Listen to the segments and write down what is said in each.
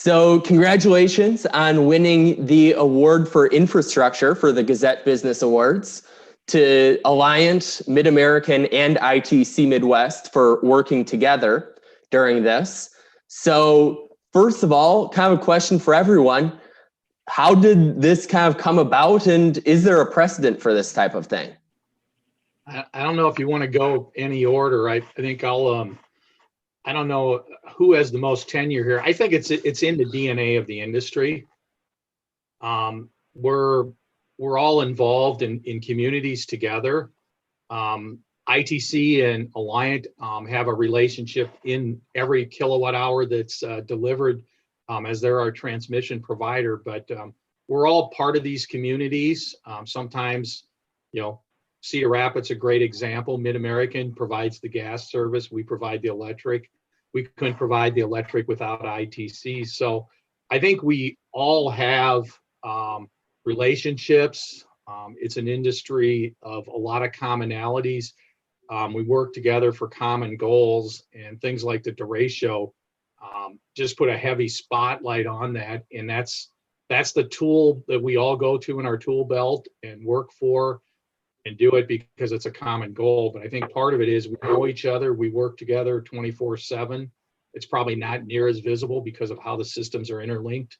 So congratulations on winning the award for infrastructure for the Gazette Business Awards, to Alliant, Mid-American, and ITC Midwest for working together during this. So first of all, kind of a question for everyone. How did this kind of come about, and is there a precedent for this type of thing? I don't know if you want to go any order. I think I don't know who has the most tenure here. I think it's in the DNA of the industry. We're all involved in communities together. ITC and Alliant have a relationship in every kilowatt hour that's delivered, as they're our transmission provider. But we're all part of these communities. Sometimes, Cedar Rapids, a great example. Mid-American provides the gas service. We provide the electric. We couldn't provide the electric without ITC. So I think we all have relationships. It's an industry of a lot of commonalities. We work together for common goals, and things like the derecho just put a heavy spotlight on that. And that's the tool that we all go to in our tool belt and work for and do it because it's a common goal. But I think part of it is we know each other. We work together 24/7. It's probably not near as visible because of how the systems are interlinked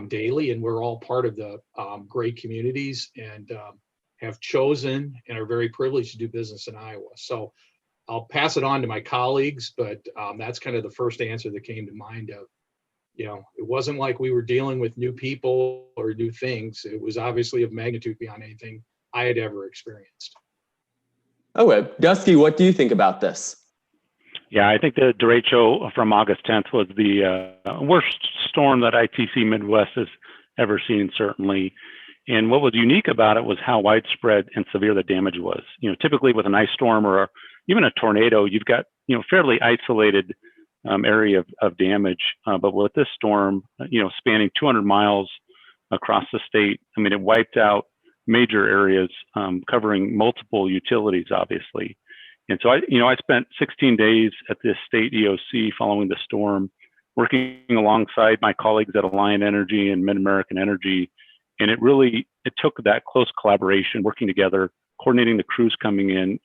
daily. And we're all part of the great communities and have chosen and are very privileged to do business in Iowa. So I'll pass it on to my colleagues, but that's kind of the first answer that came to mind of, it wasn't like we were dealing with new people or new things. It was obviously of magnitude beyond anything I had ever experienced. Okay, Dusty, what do you think about this? Yeah, I think the derecho from August 10th was the worst storm that ITC Midwest has ever seen, certainly. And what was unique about it was how widespread and severe the damage was. Typically with an ice storm or even a tornado, you've got, fairly isolated area of damage. But with this storm, spanning 200 miles across the state, it wiped out major areas, covering multiple utilities, obviously. And so I spent 16 days at this state EOC following the storm, working alongside my colleagues at Alliant Energy and Mid-American Energy. And it took that close collaboration, working together, coordinating the crews coming in,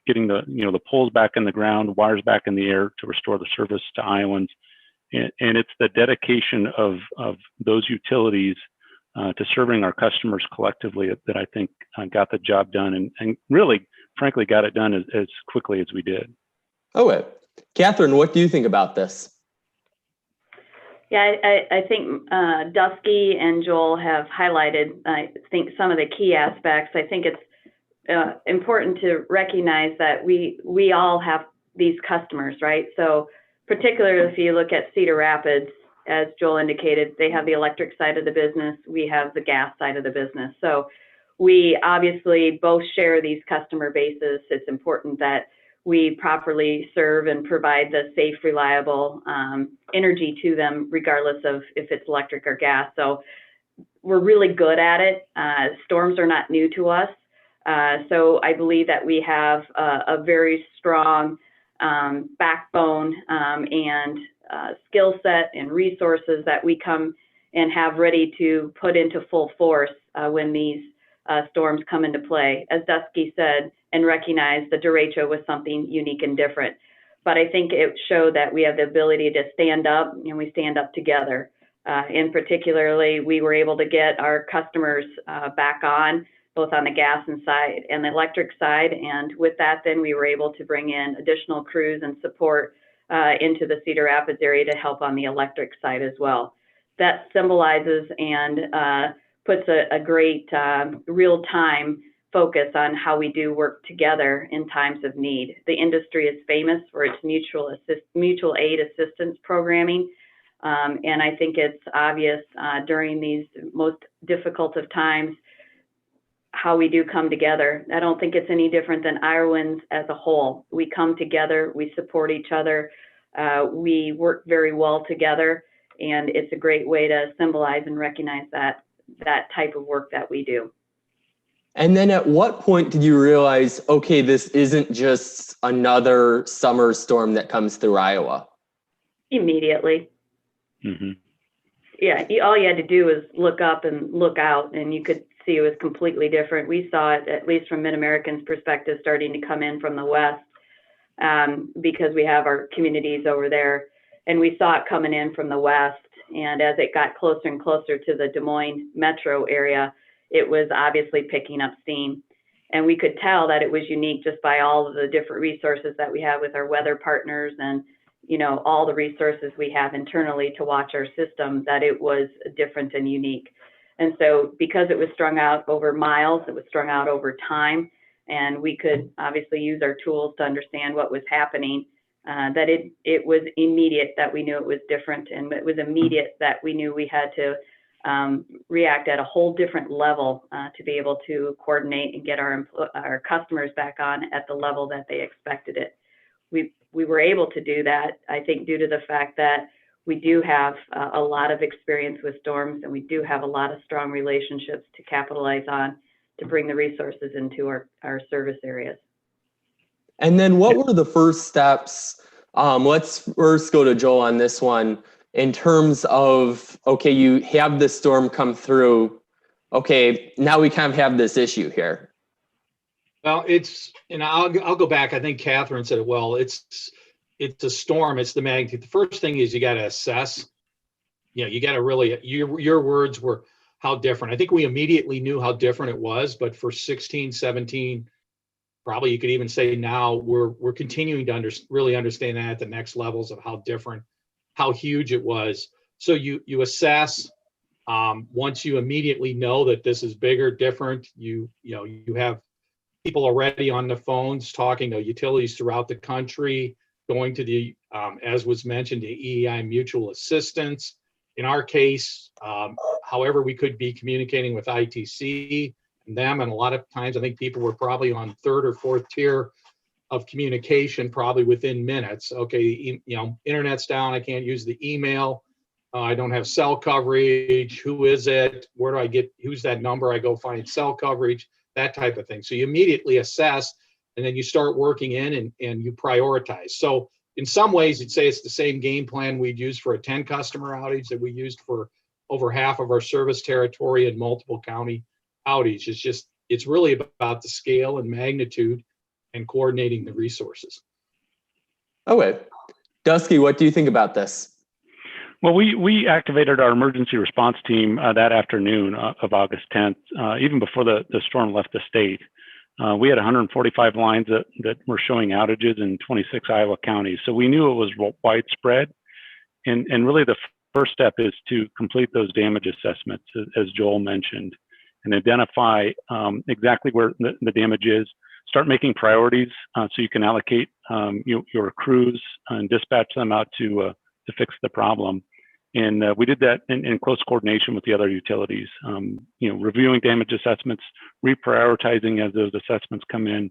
getting the poles back in the ground, wires back in the air to restore the service to Iowans. And it's the dedication of those utilities to serving our customers collectively that I think got the job done and really, frankly, got it done as quickly as we did. Okay. Catherine, what do you think about this? Yeah, I think Dusky and Joel have highlighted, I think, some of the key aspects. I think it's important to recognize that we all have these customers, right? So particularly if you look at Cedar Rapids, as Joel indicated, they have the electric side of the business. We have the gas side of the business. So we obviously both share these customer bases. It's important that we properly serve and provide the safe, reliable energy to them, regardless of if it's electric or gas. So we're really good at it. Storms are not new to us. So I believe that we have a very strong backbone and skill set and resources that we come and have ready to put into full force when these storms come into play. As Dusky said, and recognized, the derecho was something unique and different. But I think it showed that we have the ability to stand up, and we stand up together. In particularly, we were able to get our customers back on, both on the gas side and the electric side. And with that, then we were able to bring in additional crews and support into the Cedar Rapids area to help on the electric side as well. That symbolizes and puts a great real-time focus on how we do work together in times of need. The industry is famous for its mutual aid assistance programming. And I think it's obvious during these most difficult of times how we do come together. I don't think it's any different than Iowans as a whole. We come together, we support each other, we work very well together, and it's a great way to symbolize and recognize that type of work that we do. And then at what point did you realize, okay, this isn't just another summer storm that comes through Iowa? Immediately. Mm-hmm. all you had to do was look up and look out, and you could see it was completely different. We saw it, at least from Mid-American's perspective, starting to come in from the west, because we have our communities over there, and we saw it coming in from the west. And as it got closer and closer to the Des Moines metro area, it was obviously picking up steam. And we could tell that it was unique just by all of the different resources that we have with our weather partners and, all the resources we have internally to watch our system, that it was different and unique. And so because it was strung out over miles, it was strung out over time, and we could obviously use our tools to understand what was happening, that it was immediate that we knew it was different, and it was immediate that we knew we had to react at a whole different level to be able to coordinate and get our customers back on at the level that they expected it. We were able to do that, I think, due to the fact that we do have a lot of experience with storms, and we do have a lot of strong relationships to capitalize on to bring the resources into our service areas. And then what were the first steps? Let's first go to Joel on this one. In terms of, okay, you have the storm come through. Okay, now we kind of have this issue here. Well, I'll go back. I think Catherine said it well. It's a storm. It's the magnitude. The first thing is you got to assess. You got to really, your words were how different. I think we immediately knew how different it was, but for 16, 17, probably you could even say now we're continuing to really understand that at the next levels of how different, how huge it was. So you assess. Once you immediately know that this is bigger, different, you have people already on the phones talking to utilities throughout the country, going to the, as was mentioned, the EEI mutual assistance. In our case, however, we could be communicating with ITC and them, and a lot of times I think people were probably on third or fourth tier of communication, probably within minutes. Okay, internet's down, I can't use the email, I don't have cell coverage, who is it, where do I get, who's that number, I go find cell coverage, that type of thing. So you immediately assess, and then you start working in and you prioritize. So in some ways, you'd say it's the same game plan we'd use for a 10 customer outage that we used for over half of our service territory and multiple county outage. It's really about the scale and magnitude and coordinating the resources. Okay. Dusky, what do you think about this? Well, we activated our emergency response team that afternoon of August 10th, even before the storm left the state. We had 145 lines that were showing outages in 26 Iowa counties. So we knew it was widespread. And really the first step is to complete those damage assessments, as Joel mentioned, and identify exactly where the damage is. Start making priorities so you can allocate your crews and dispatch them out to fix the problem. And we did that in close coordination with the other utilities, reviewing damage assessments, reprioritizing as those assessments come in,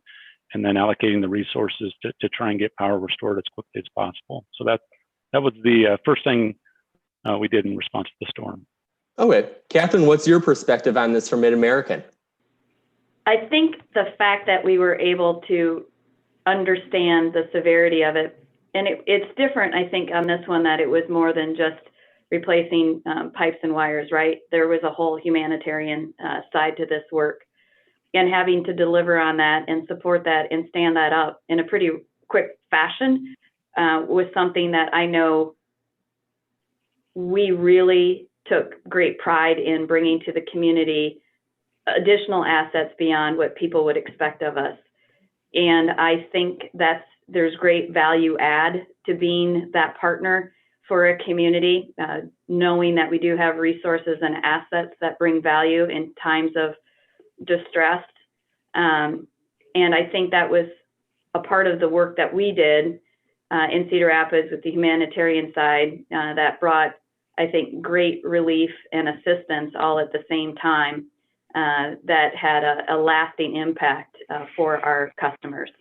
and then allocating the resources to try and get power restored as quickly as possible. So that was the first thing we did in response to the storm. Okay. Catherine, what's your perspective on this from Mid-American? I think the fact that we were able to understand the severity of it, and it's different, I think, on this one, that it was more than just replacing pipes and wires, right? There was a whole humanitarian side to this work, and having to deliver on that and support that and stand that up in a pretty quick fashion was something that I know we really took great pride in bringing to the community additional assets beyond what people would expect of us. And I think there's great value add to being that partner for a community, knowing that we do have resources and assets that bring value in times of distress. And I think that was a part of the work that we did in Cedar Rapids with the humanitarian side that brought, I think, great relief and assistance all at the same time that had a lasting impact for our customers.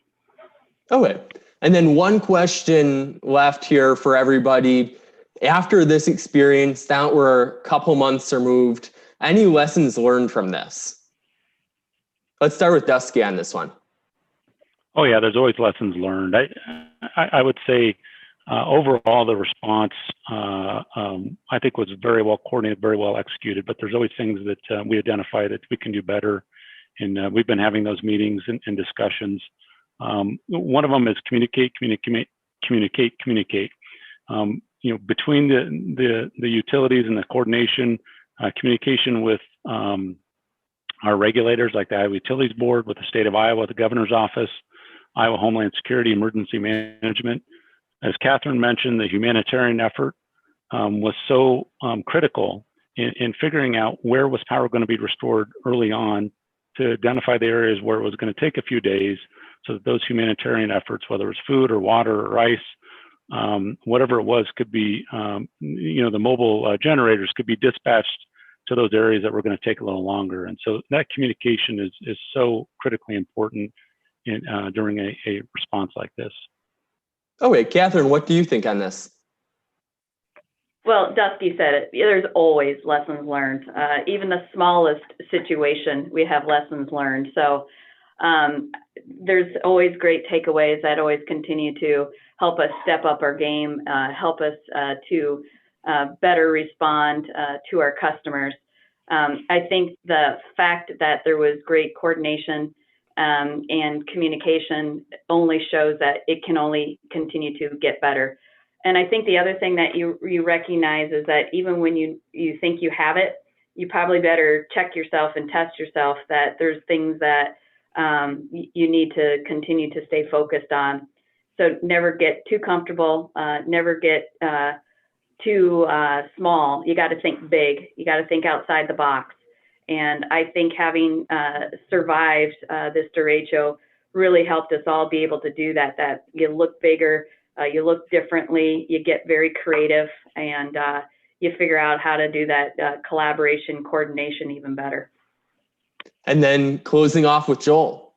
Okay. And then one question left here for everybody. After this experience, now we're a couple months removed, any lessons learned from this? Let's start with Dusky on this one. Oh yeah, there's always lessons learned. I would say overall, the response, I think, was very well coordinated, very well executed, but there's always things that we identify that we can do better. And we've been having those meetings and discussions. One of them is communicate. Between the utilities and the coordination, communication with our regulators like the Iowa Utilities Board, with the state of Iowa, the governor's office, Iowa Homeland Security, Emergency Management. As Catherine mentioned, the humanitarian effort was so critical in figuring out where was power going to be restored early on, to identify the areas where it was going to take a few days, so that those humanitarian efforts, whether it was food or water or ice, whatever it was, could be, the mobile generators could be dispatched to those areas that were going to take a little longer. And so that communication is so critically important during a response like this. Okay, Catherine, what do you think on this? Well, Dusty said it. There's always lessons learned. Even the smallest situation, we have lessons learned. So there's always great takeaways that always continue to help us step up our game, help us to better respond to our customers. I think the fact that there was great coordination and communication only shows that it can only continue to get better. And I think the other thing that you recognize is that even when you think you have it, you probably better check yourself and test yourself that there's things that you need to continue to stay focused on. So never get too comfortable, never get too small. You got to think big. You got to think outside the box. And I think having survived this derecho really helped us all be able to do that, that you look bigger, you look differently, you get very creative, and you figure out how to do that collaboration, coordination even better. And then closing off with Joel.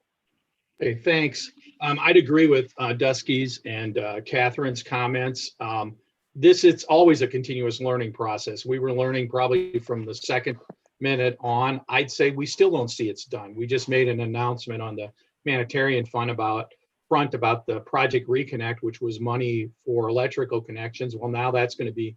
Hey, thanks. I'd agree with Dusky's and Catherine's comments. It's always a continuous learning process. We were learning probably from the second minute on. I'd say we still don't see it's done. We just made an announcement on the humanitarian fund about the Project Reconnect, which was money for electrical connections. Well, now that's going to be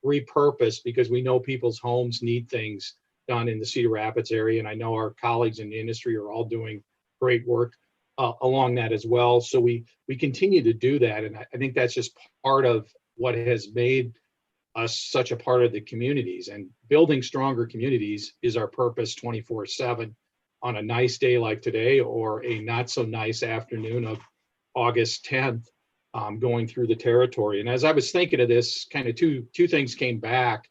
repurposed because we know people's homes need things done in the Cedar Rapids area. And I know our colleagues in the industry are all doing great work along that as well. So we continue to do that. And I think that's just part of what has made us such a part of the communities, and building stronger communities is our purpose 24/7 on a nice day like today, or a not so nice afternoon of August 10th, going through the territory. And as I was thinking of this, kind of two things came back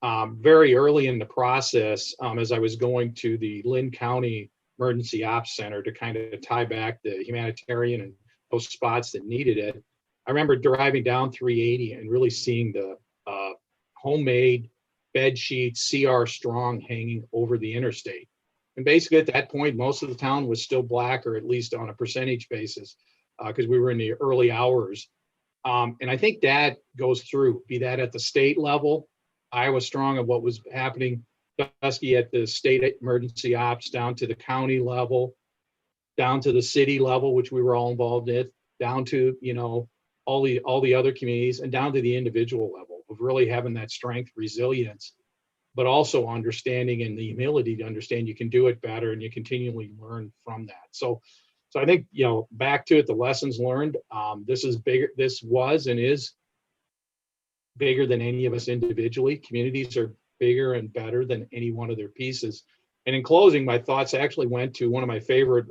very early in the process, as I was going to the Lynn County Emergency Ops Center to kind of tie back the humanitarian and those spots that needed it. I remember driving down 380 and really seeing the homemade bed sheets, CR Strong, hanging over the interstate. And basically at that point, most of the town was still black, or at least on a percentage basis, because we were in the early hours. And I think that goes through, be that at the state level, Iowa Strong, of what was happening, Dusky, at the state emergency ops, down to the county level, down to the city level, which we were all involved in, down to, all the other communities, and down to the individual level of really having that strength, resilience, but also understanding and the humility to understand you can do it better, and you continually learn from that. So I think, back to it, the lessons learned, this is bigger. This was and is bigger than any of us individually. Communities are bigger and better than any one of their pieces. And in closing, my thoughts actually went to one of my favorite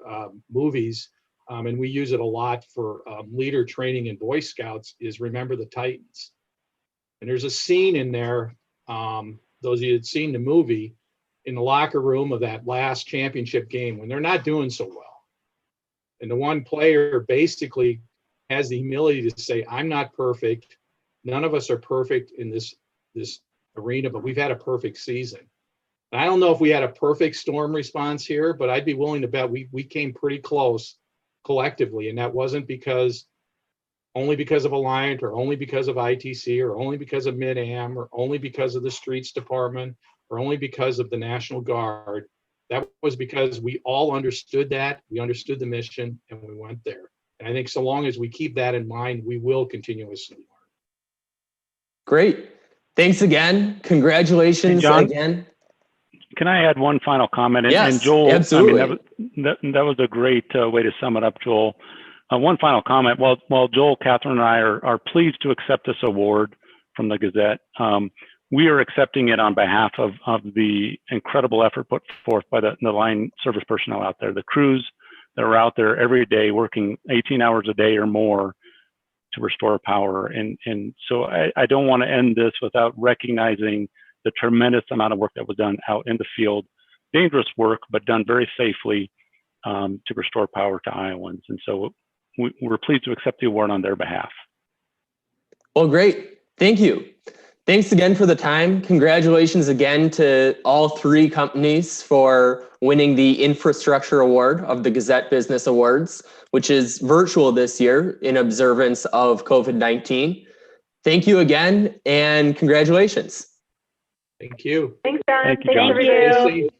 movies, and we use it a lot for leader training in Boy Scouts, is Remember the Titans. And there's a scene in there, those of you that seen the movie, in the locker room of that last championship game when they're not doing so well. And the one player basically has the humility to say, I'm not perfect. None of us are perfect in this arena, but we've had a perfect season. And I don't know if we had a perfect storm response here, but I'd be willing to bet we came pretty close collectively. And that wasn't only because of Alliant, or only because of ITC, or only because of Mid-Am, or only because of the streets department, or only because of the National Guard. That was because we all understood that, we understood the mission, and we went there. And I think so long as we keep that in mind, we will continuously learn. Great. Thanks again. Congratulations Hey, John? again. Can I add one final comment? Yes, and Joel, absolutely. I mean, that was a great way to sum it up, Joel. One final comment. While Joel, Catherine, and I are pleased to accept this award from the Gazette, we are accepting it on behalf of the incredible effort put forth by the line service personnel out there, the crews that are out there every day working 18 hours a day or more to restore power. And so I don't want to end this without recognizing the tremendous amount of work that was done out in the field. Dangerous work, but done very safely to restore power to Iowans. And so we're pleased to accept the award on their behalf. Well, great. Thank you. Thanks again for the time. Congratulations again to all three companies for winning the Infrastructure Award of the Gazette Business Awards, which is virtual this year in observance of COVID-19. Thank you again and congratulations. Thank you. Thanks, John. Thank you, Thanks, John. everybody. Stay safe.